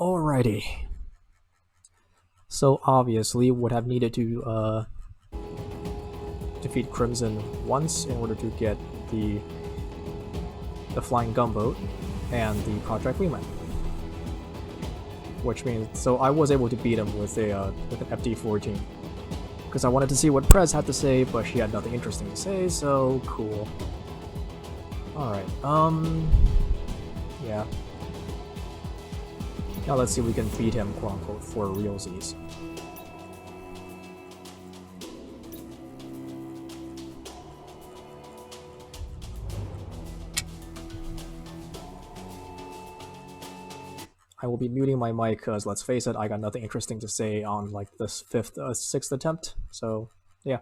Alrighty. So obviously would have needed to defeat Crimson once in order to get the flying gunboat and the contract Wingman. Which means, so I was able to beat him with an FD14 because I wanted to see what Prez had to say, but she had nothing interesting to say. So cool. All right. Yeah. Now let's see if we can beat him, quote unquote, for realsies. I will be muting my mic because, let's face it, I got nothing interesting to say on like this sixth attempt. So yeah.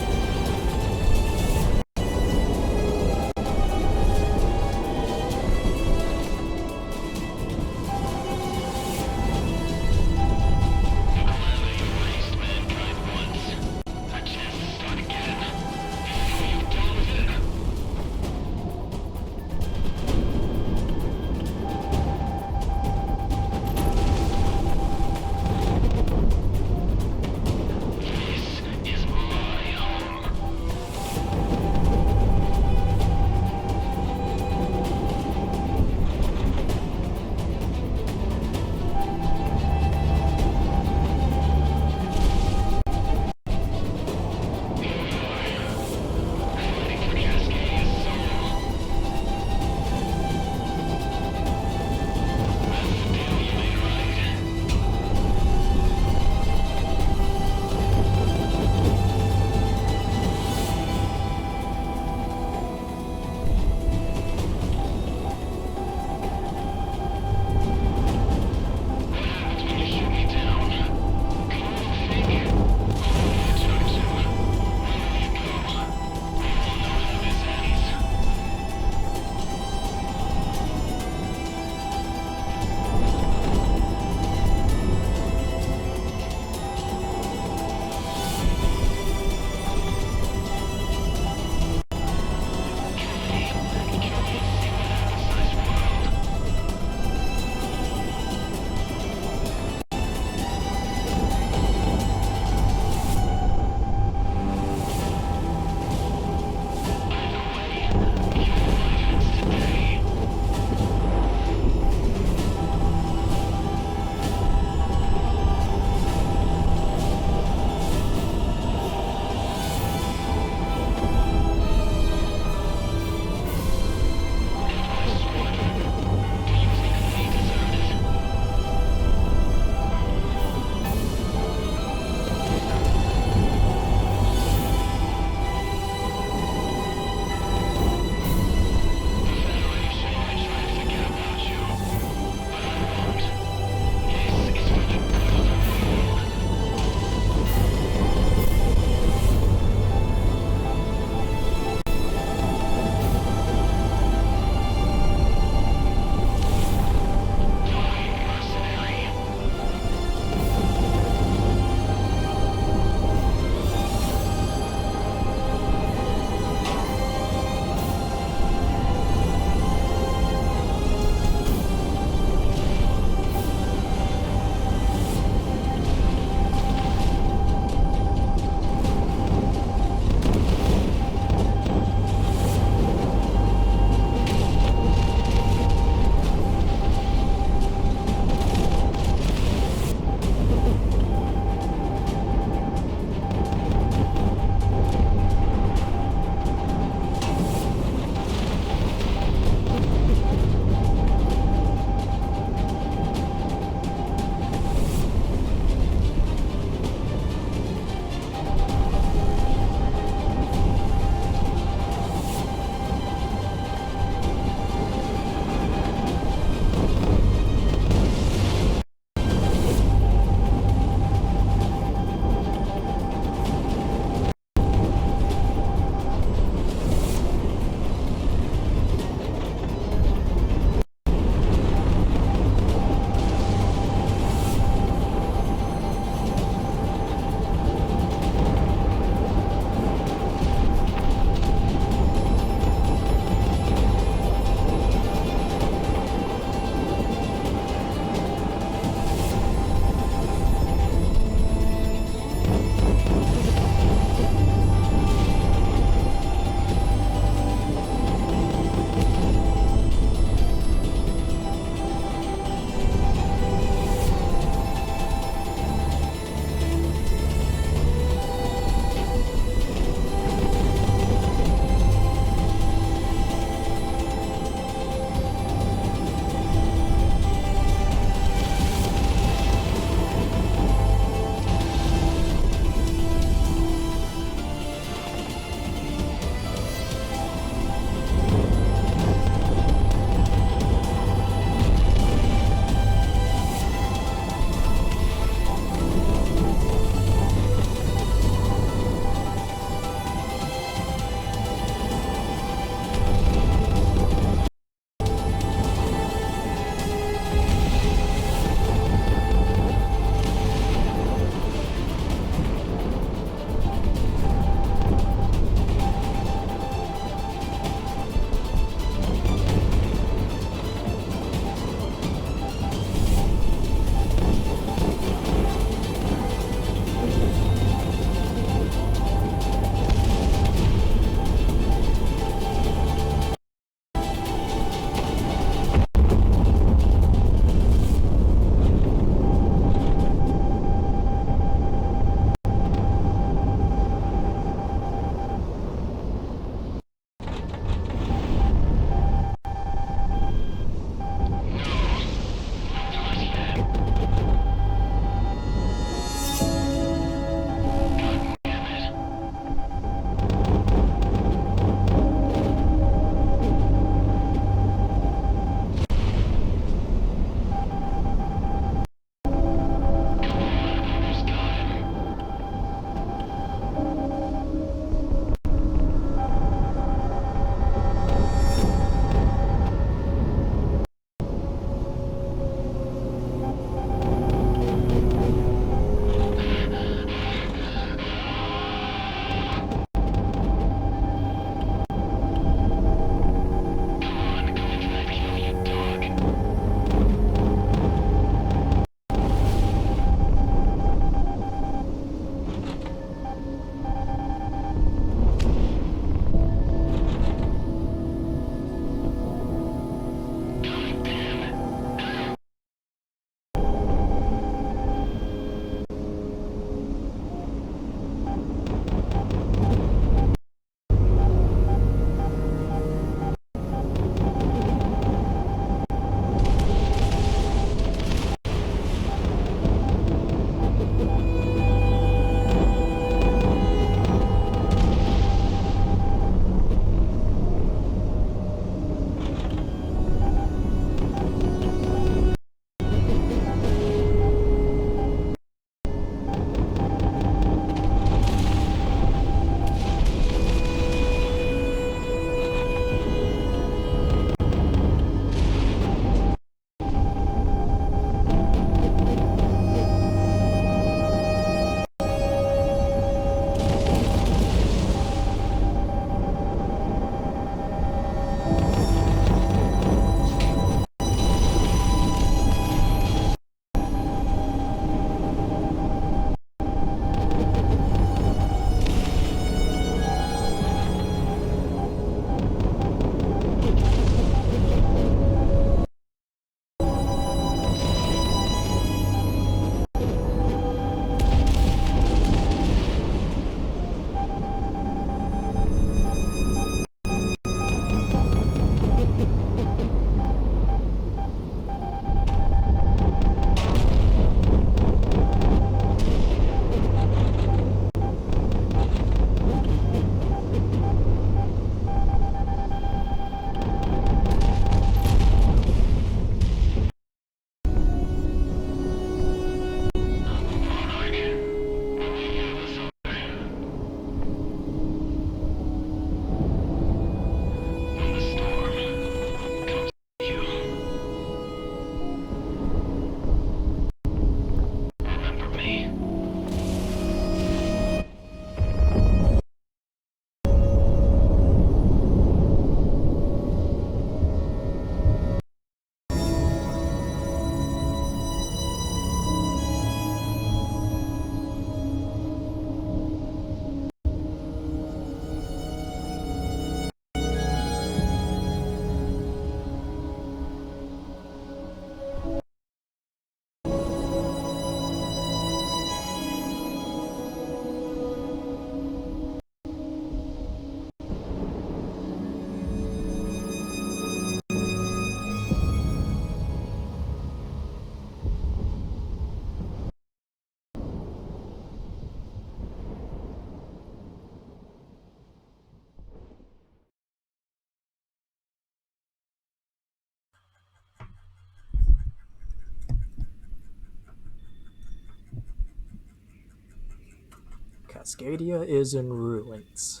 Cascadia is in ruins.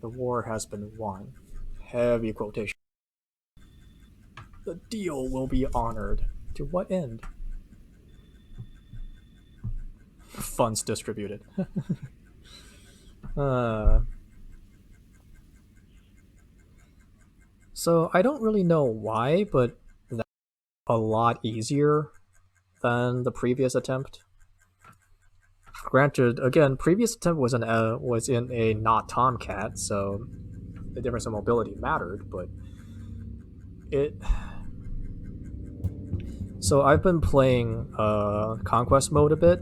The war has been won. Heavy quotation. The deal will be honored. To what end? Funds distributed. So I don't really know why, but that's a lot easier than the previous attempt. Granted, again, previous attempt was in a not Tomcat, so the difference in mobility mattered, but it. So I've been playing Conquest mode a bit,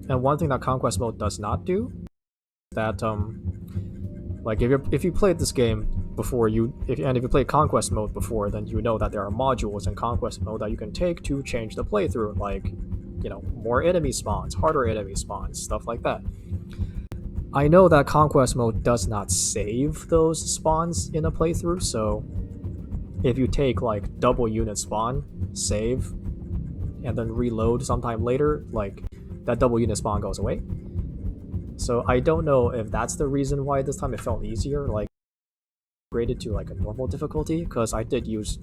and one thing that Conquest mode does not do is that like if you played this game before, if you played Conquest mode before, then you know that there are modules in Conquest mode that you can take to change the playthrough, like more enemy spawns, harder enemy spawns, stuff like that. I know that Conquest mode does not save those spawns in a playthrough, so if you take like double unit spawn, save, and then reload sometime later, like that double unit spawn goes away. So I don't know if that's the reason why this time it felt easier, like graded to like a normal difficulty, because I did use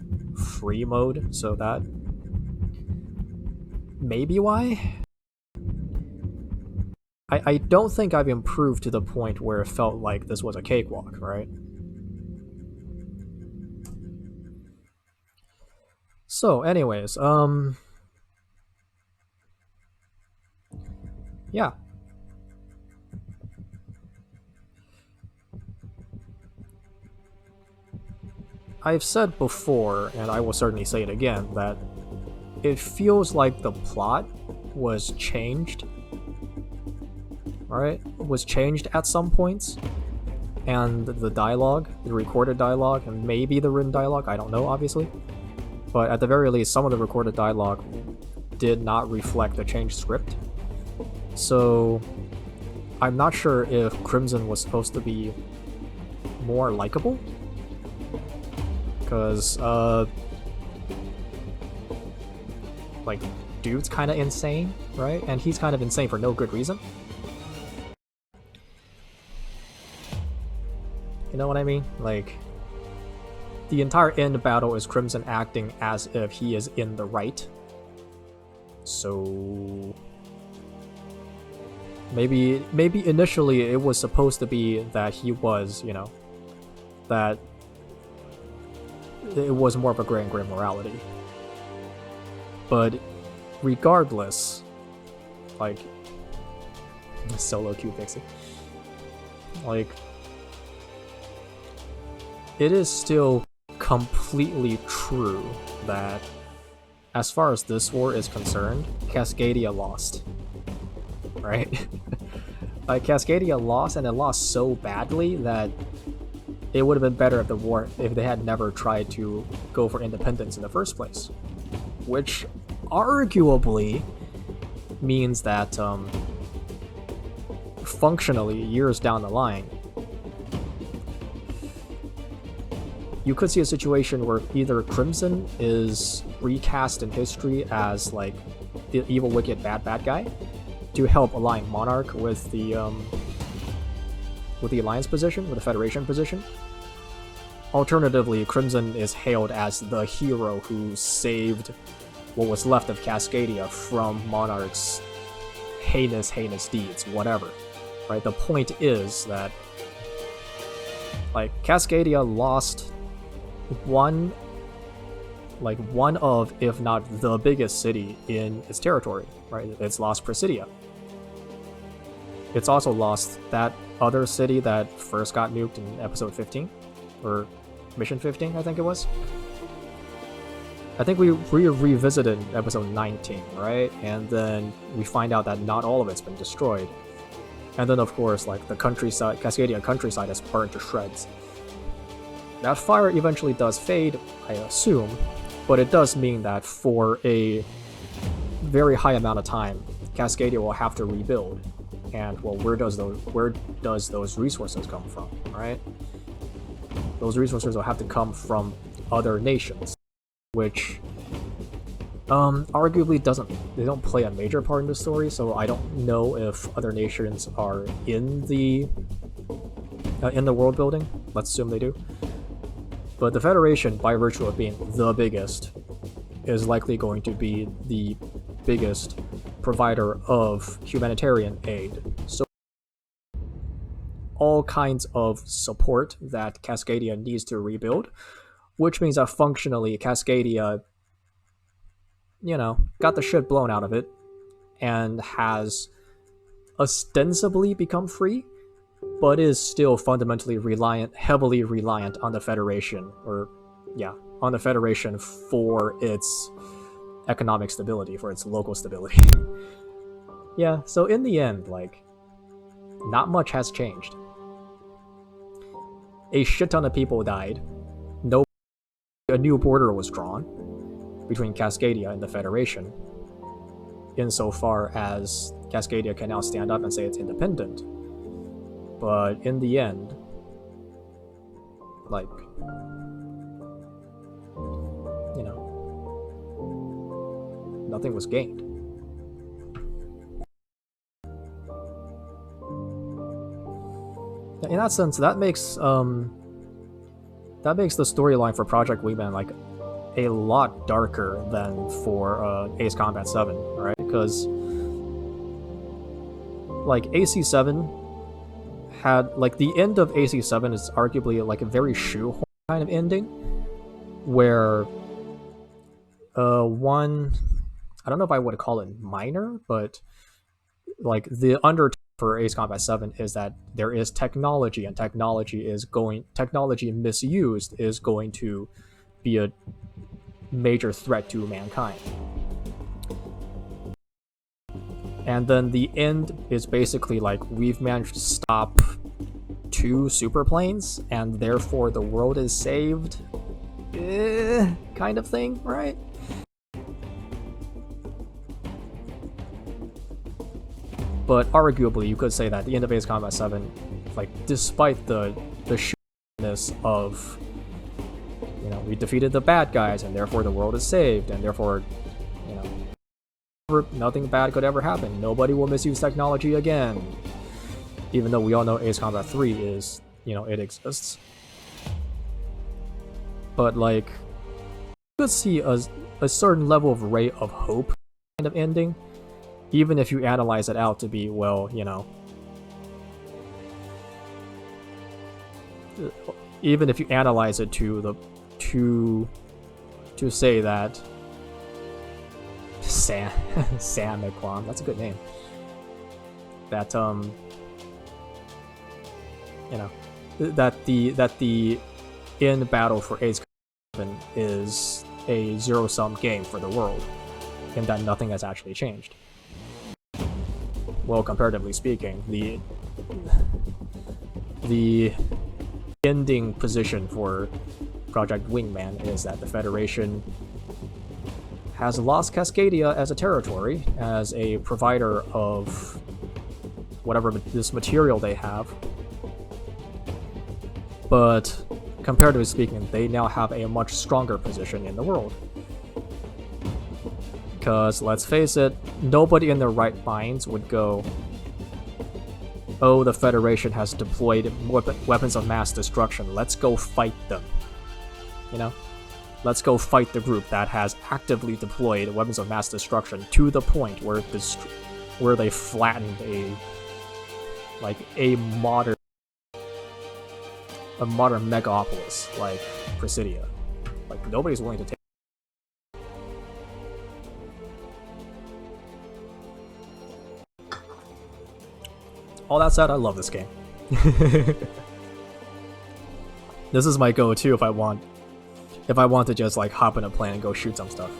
free mode, so that maybe why. I don't think I've improved to the point where it felt like this was a cakewalk, right? So anyways, yeah. I've said before, and I will certainly say it again, that it feels like the plot was changed. Alright? Was changed at some points. And the dialogue, the recorded dialogue, and maybe the written dialogue, I don't know, obviously. But at the very least, some of the recorded dialogue did not reflect the changed script. So I'm not sure if Crimson was supposed to be more likable. Because, like, dude's kind of insane, right? And he's kind of insane for no good reason. You know what I mean? Like, the entire end battle is Crimson acting as if he is in the right. So maybe initially it was supposed to be that he was, that it was more of a gray and gray morality. But regardless, like, solo Q fixing, like, it is still completely true that as far as this war is concerned, Cascadia lost. Right? Like, Cascadia lost, and it lost so badly that it would have been better if they had never tried to go for independence in the first place. Which arguably means that functionally, years down the line, you could see a situation where either Crimson is recast in history as like the evil, wicked, bad guy to help align Monarch with the Alliance position, with the Federation position. Alternatively, Crimson is hailed as the hero who saved what was left of Cascadia from Monarch's heinous deeds, whatever. Right? The point is that, like, Cascadia lost one of, if not the biggest city in its territory, right? It's lost Presidia. It's also lost that other city that first got nuked in episode 15, or mission 15, I think it was. I think we revisited episode 19, right? And then we find out that not all of it's been destroyed. And then, of course, like, the countryside, Cascadia countryside is burnt to shreds. That fire eventually does fade, I assume, but it does mean that for a very high amount of time, Cascadia will have to rebuild. And, well, where does those resources come from, right? Those resources will have to come from other nations, which Arguably they don't play a major part in the story, so I don't know if other nations are in the world building. Let's assume they do. But the Federation, by virtue of being the biggest, is likely going to be the biggest provider of humanitarian aid. So all kinds of support that Cascadia needs to rebuild, which means that functionally Cascadia, got the shit blown out of it and has ostensibly become free, but is still fundamentally heavily reliant on the Federation, on the Federation for its economic stability, for its local stability. Yeah, so in the end, not much has changed. A shit ton of people died. A new border was drawn between Cascadia and the Federation, insofar as Cascadia can now stand up and say it's independent. But in the end, nothing was gained. In that sense, that makes the storyline for Project Wingman a lot darker than for Ace Combat 7, right? Because AC7 had the end of AC7 is arguably a very shoehorn kind of ending, where one, I don't know if I would call it minor, but the undertone for Ace Combat 7 is that there is technology, and technology misused is going to be a major threat to mankind. And then the end is basically we've managed to stop 2 super planes, and therefore the world is saved, kind of thing, right? But arguably, you could say that the end of Ace Combat 7, despite the shitness of, we defeated the bad guys, and therefore the world is saved, and therefore, nothing bad could ever happen. Nobody will misuse technology again. Even though we all know Ace Combat 3 is, it exists. But, you could see a certain level of ray of hope kind of ending, even if you analyze it out to be, even if you analyze it to say that Sam McQuam, that's a good name. That that the end battle for Ace Combat is a zero-sum game for the world, and that nothing has actually changed. Well, comparatively speaking, the ending position for Project Wingman is that the Federation has lost Cascadia as a territory, as a provider of whatever this material they have. But comparatively speaking, they now have a much stronger position in the world. Because, let's face it, nobody in their right minds would go, oh, the Federation has deployed weapons of mass destruction, let's go fight them. Let's go fight the group that has actively deployed weapons of mass destruction to the point where they flattened a modern megapolis like Presidia. Nobody's willing to take. All that said, I love this game. This is my go-to if I want to just hop in a plane and go shoot some stuff.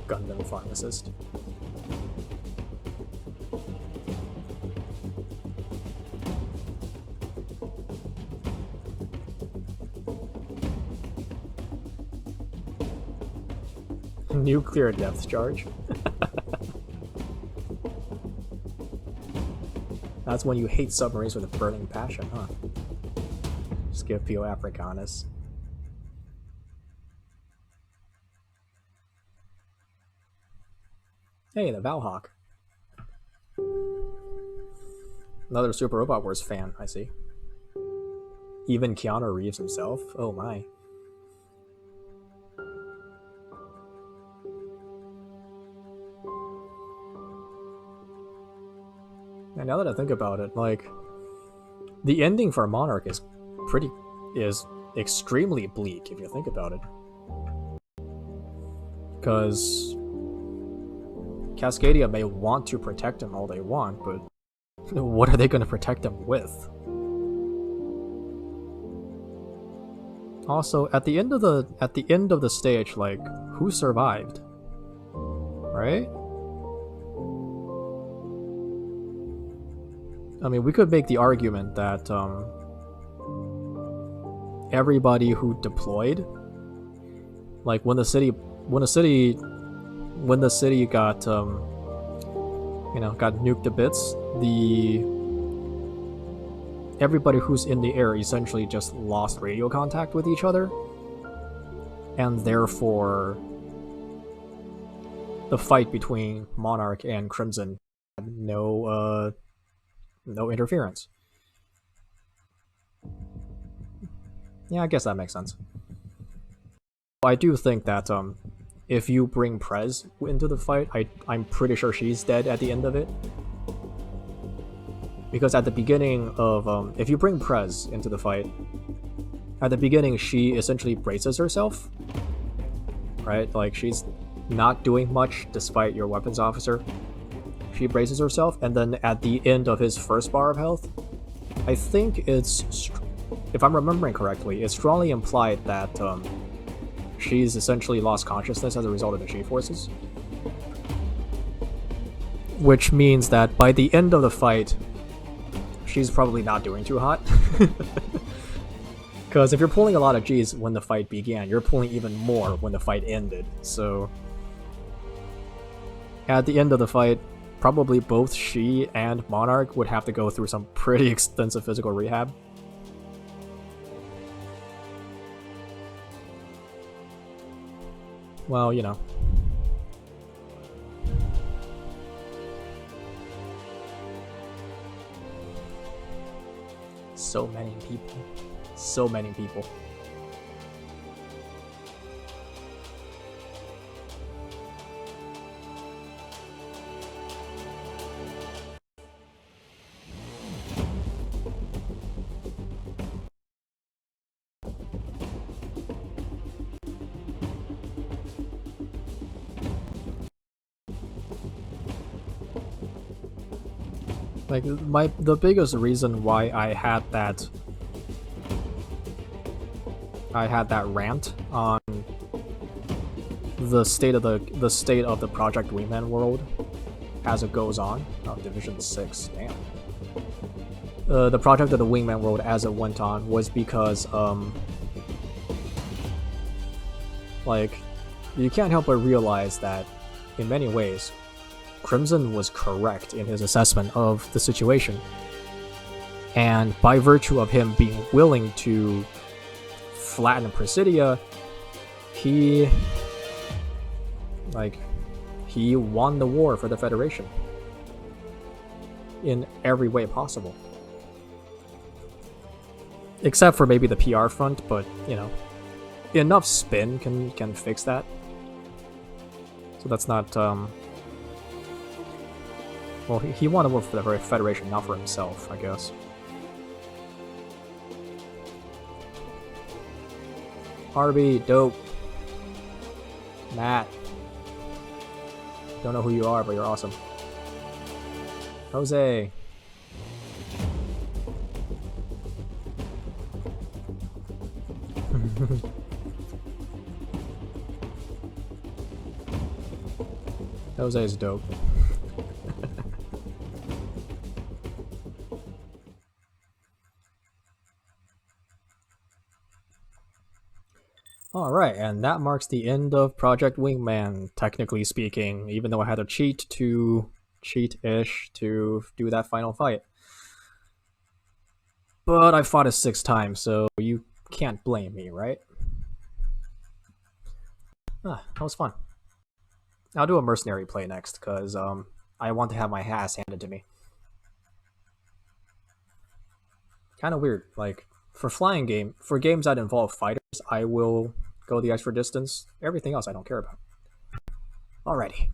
Gun random pharmacist. Nuclear depth charge. That's when you hate submarines with a burning passion, huh? Scipio Africanus. Hey, the Valhawk. Another Super Robot Wars fan, I see. Even Keanu Reeves himself? Oh my. And now that I think about it, like, the ending for Monarch is extremely bleak if you think about it. Because Cascadia may want to protect him all they want, but what are they going to protect him with? Also, at the end of the stage, like, who survived? Right? I mean, we could make the argument that everybody who deployed, like when the city got got nuked to bits, everybody who's in the air essentially just lost radio contact with each other, and therefore the fight between Monarch and Crimson had no interference. Yeah, I guess that makes sense. I do think that if you bring Prez into the fight, I'm pretty sure she's dead at the end of it. Because at the beginning of if you bring Prez into the fight, at the beginning she essentially braces herself, right? Like, she's not doing much despite your weapons officer. She braces herself, and then at the end of his first bar of health, I think it's, if I'm remembering correctly, it's strongly implied that she's essentially lost consciousness as a result of the G-forces. Which means that by the end of the fight, she's probably not doing too hot. Because if you're pulling a lot of Gs when the fight began, you're pulling even more when the fight ended. So at the end of the fight, probably both she and Monarch would have to go through some pretty extensive physical rehab. Well, you know. So many people. So many people. Like, the biggest reason why I had that rant on the state of the Project Wingman world as it goes on. Oh, Division 6, damn. The project of the Wingman world as it went on was because like, you can't help but realize that in many ways Crimson was correct in his assessment of the situation, and by virtue of him being willing to flatten Presidia, he won the war for the Federation in every way possible, except for maybe the PR front. But you know, enough spin can fix that. So that's not well, he wanted to work for the Federation, not for himself, I guess. Harvey, dope. Matt. Don't know who you are, but you're awesome. Jose. Jose is dope. Alright, and that marks the end of Project Wingman, technically speaking, even though I had to cheat-ish to do that final fight. But I fought it 6 times, so you can't blame me, right? That was fun. I'll do a mercenary play next, because I want to have my ass handed to me. Kind of weird. Like, for games that involve fighters, I will go the extra distance. Everything else I don't care about. Alrighty.